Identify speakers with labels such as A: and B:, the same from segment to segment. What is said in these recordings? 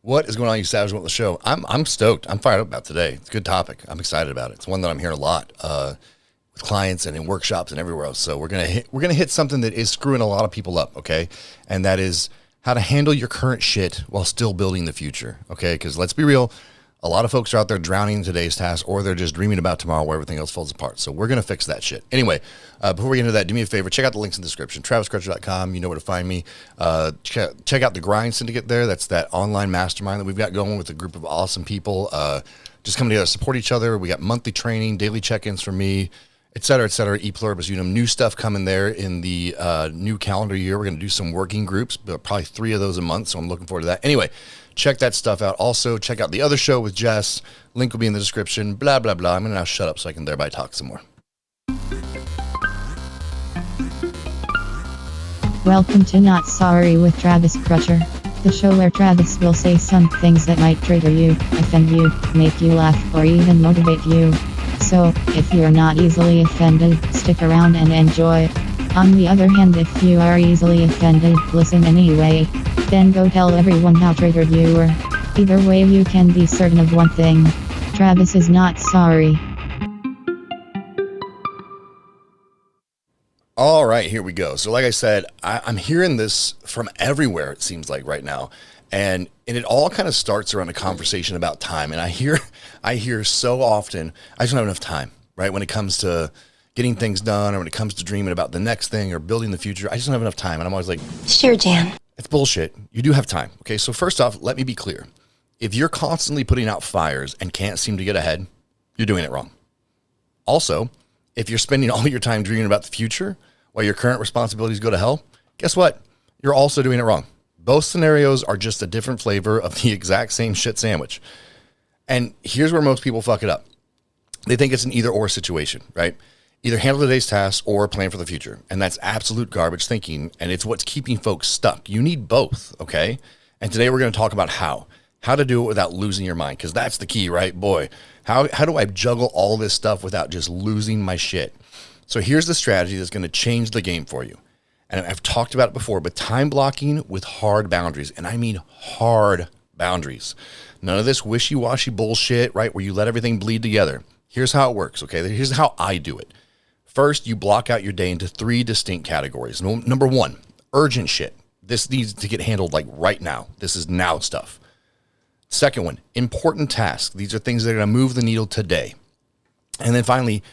A: What is going on, you savage on the show? I'm stoked. I'm fired up about today. It's a good topic. I'm excited about it. It's one that I'm hearing a lot with clients and in workshops and everywhere else. So we're gonna hit something that is screwing a lot of people up, okay? And that is how to handle your current shit while still building the future, okay? Because let's be real, a lot of folks are out there drowning in today's task, or they're just dreaming about tomorrow where everything else falls apart. So we're going to fix that shit. Anyway, before we get into that, do me a favor. Check out the links in the description. TravisCrutcher.com. You know where to find me. Check out the Grind Syndicate there. That's that online mastermind that we've got going with a group of awesome people. Just coming together to support each other. We got monthly training, daily check-ins from me, et cetera, et cetera. E pluribus unum. New stuff coming there in the new calendar year. We're going to do some working groups, but probably 3 of those a month. So I'm looking forward to that. Anyway, check that stuff out. Also, check out the other show with Jess. Link will be in the description. Blah, blah, blah. I'm going to now shut up so I can thereby talk some more.
B: Welcome to Not Sorry with Travis Crutcher, the show where Travis will say some things that might trigger you, offend you, make you laugh, or even motivate you. So, if you're not easily offended, stick around and enjoy. On the other hand, if you are easily offended, listen anyway. Then go tell everyone how triggered you were. Either way, you can be certain of one thing. Travis is not sorry.
A: All right, here we go. So like I said, I'm hearing this from everywhere, it seems like right now. And it all kind of starts around a conversation about time. And I hear so often, I just don't have enough time, right? When it comes to getting things done, or when it comes to dreaming about the next thing or building the future, I just don't have enough time. And I'm always like,
C: sure, Jan.
A: It's bullshit. You do have time. Okay, so first off, let me be clear. If you're constantly putting out fires and can't seem to get ahead, you're doing it wrong. Also, if you're spending all your time dreaming about the future while your current responsibilities go to hell, guess what? You're also doing it wrong. Both scenarios are just a different flavor of the exact same shit sandwich. And here's where most people fuck it up. They think it's an either or situation, right? Either handle today's tasks or plan for the future. And that's absolute garbage thinking. And it's what's keeping folks stuck. You need both, okay? And today we're going to talk about how to do it without losing your mind. Because that's the key, right? Boy, how do I juggle all this stuff without just losing my shit? So here's the strategy that's going to change the game for you. And I've talked about it before, but time blocking with hard boundaries. And I mean hard boundaries. None of this wishy-washy bullshit, right? Where you let everything bleed together. Here's how it works, okay? Here's how I do it. First, you block out your day into 3 distinct categories. Number 1, urgent shit. This needs to get handled like right now. This is now stuff. Second one, important tasks. These are things that are going to move the needle today. And then finally,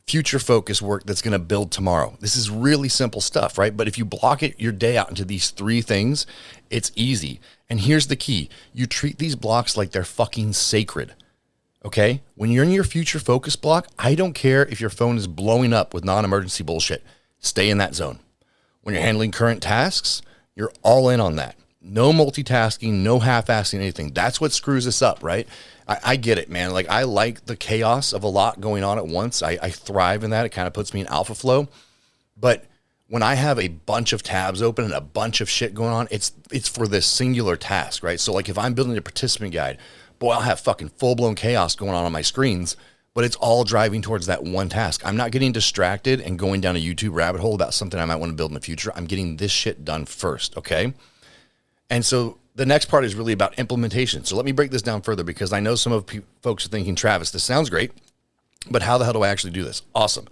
A: future focus work that's going to build tomorrow. This is really simple stuff, right? But if you block your day out into these 3 things, it's easy. And here's the key. You treat these blocks like they're fucking sacred. Okay? When you're in your future focus block, I don't care if your phone is blowing up with non-emergency bullshit. Stay in that zone. When you're handling current tasks, you're all in on that. No multitasking, no half-assing anything. That's what screws us up, right? I get it, man. Like, I like the chaos of a lot going on at once. I thrive in that. It kind of puts me in alpha flow. But when I have a bunch of tabs open and a bunch of shit going on, it's for this singular task, right? So like if I'm building a participant guide, boy, I'll have fucking full-blown chaos going on my screens, but it's all driving towards that one task. I'm not getting distracted and going down a YouTube rabbit hole about something I might want to build in the future. I'm getting this shit done first, okay? And so the next part is really about implementation. So let me break this down further because I know some of folks are thinking, Travis, this sounds great, but how the hell do I actually do this? Awesome.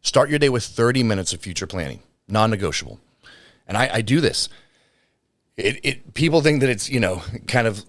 A: Start your day with 30 minutes of future planning, non-negotiable. And I do this. People think that it's, kind of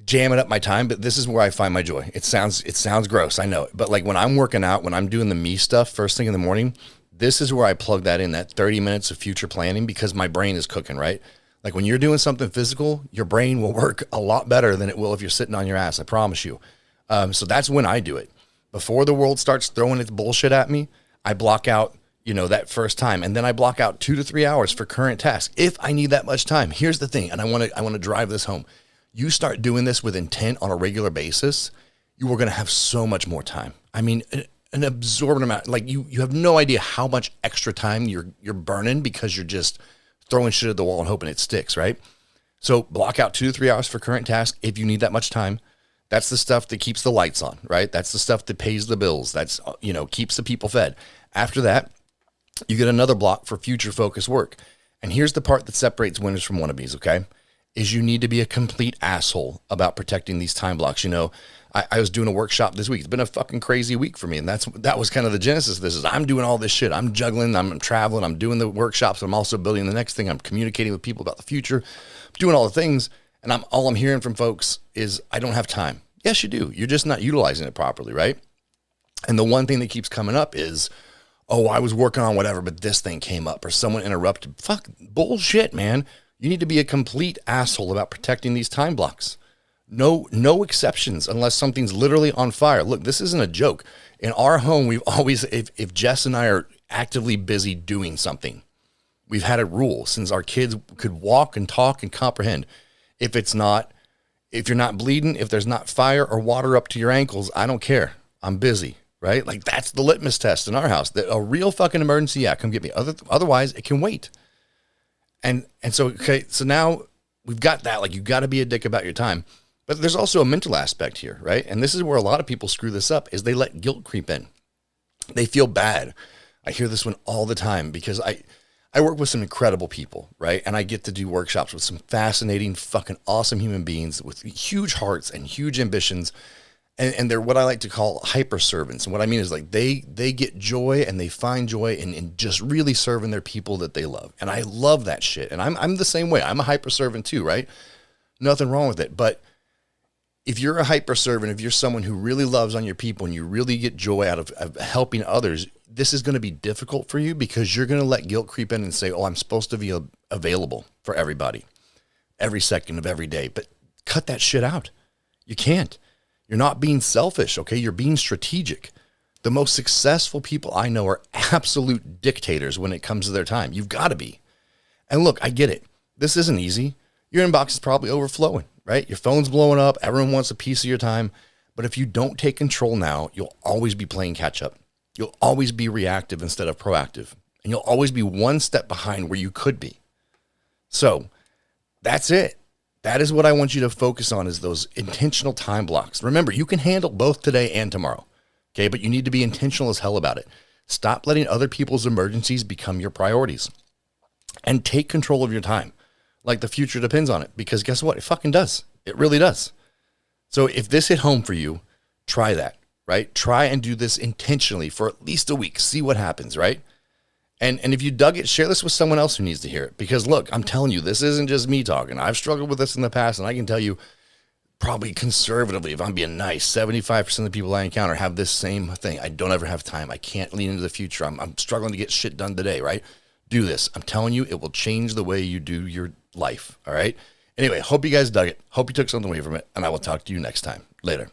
A: jamming up my time, but this is where I find my joy. It sounds gross, I know it. But like when I'm working out, when I'm doing the me stuff first thing in the morning, this is where I plug that in, that 30 minutes of future planning, because my brain is cooking, right? Like when you're doing something physical, your brain will work a lot better than it will if you're sitting on your ass, I promise you. So that's when I do it. Before the world starts throwing its bullshit at me, I block out, that first time. And then I block out 2 to 3 hours for current tasks if I need that much time. Here's the thing, and I want to drive this home. You start doing this with intent on a regular basis, you are going to have so much more time. I mean, an absorbent amount. Like you have no idea how much extra time you're burning because you're just throwing shit at the wall and hoping it sticks, right? So block out 2 to 3 hours for current tasks if you need that much time. That's the stuff that keeps the lights on, right? That's the stuff that pays the bills. That's, keeps the people fed. After that, you get another block for future focus work. And here's the part that separates winners from wannabes, okay? is you need to be a complete asshole about protecting these time blocks. You know, I was doing a workshop this week. It's been a fucking crazy week for me. And that was kind of the genesis of this. Is I'm doing all this shit. I'm juggling, I'm traveling, I'm doing the workshops. I'm also building the next thing. I'm communicating with people about the future, I'm doing all the things. And all I'm hearing from folks is I don't have time. Yes, you do. You're just not utilizing it properly, right? And the one thing that keeps coming up is, oh, I was working on whatever, but this thing came up or someone interrupted. Fuck, bullshit, man. You need to be a complete asshole about protecting these time blocks. No exceptions unless something's literally on fire. Look, this isn't a joke. In our home, we've always, if Jess and I are actively busy doing something, we've had a rule since our kids could walk and talk and comprehend. If you're not bleeding, if there's not fire or water up to your ankles, I don't care. I'm busy, right? Like that's the litmus test in our house. That a real fucking emergency, yeah, come get me. Otherwise, it can wait. And so, okay, so now we've got that. Like you got to be a dick about your time. But there's also a mental aspect here, right? And this is where a lot of people screw this up, is they let guilt creep in. They feel bad. I hear this one all the time because I work with some incredible people, right? And I get to do workshops with some fascinating, fucking awesome human beings with huge hearts and huge ambitions. And they're what I like to call hyper servants. And what I mean is like they get joy and they find joy in just really serving their people that they love. And I love that shit. And I'm the same way. I'm a hyper servant too, right? Nothing wrong with it. But if you're a hyper servant, if you're someone who really loves on your people and you really get joy out of helping others, this is going to be difficult for you because you're going to let guilt creep in and say, oh, I'm supposed to be available for everybody every second of every day. But cut that shit out. You can't. You're not being selfish, okay? You're being strategic. The most successful people I know are absolute dictators when it comes to their time. You've got to be. And look, I get it. This isn't easy. Your inbox is probably overflowing, right? Your phone's blowing up. Everyone wants a piece of your time. But if you don't take control now, you'll always be playing catch up. You'll always be reactive instead of proactive. And you'll always be one step behind where you could be. So that's it. That is what I want you to focus on, is those intentional time blocks. Remember, you can handle both today and tomorrow. Okay, but you need to be intentional as hell about it. Stop letting other people's emergencies become your priorities. And take control of your time. Like the future depends on it. Because guess what? It fucking does. It really does. So if this hit home for you, try that, right? Try and do this intentionally for at least a week. See what happens, right? And if you dug it, share this with someone else who needs to hear it. Because look, I'm telling you, this isn't just me talking. I've struggled with this in the past, and I can tell you, probably conservatively, if I'm being nice, 75% of the people I encounter have this same thing. I don't ever have time. I can't lean into the future. I'm struggling to get shit done today, right? Do this. I'm telling you, it will change the way you do your life, all right? Anyway, hope you guys dug it. Hope you took something away from it, and I will talk to you next time. Later.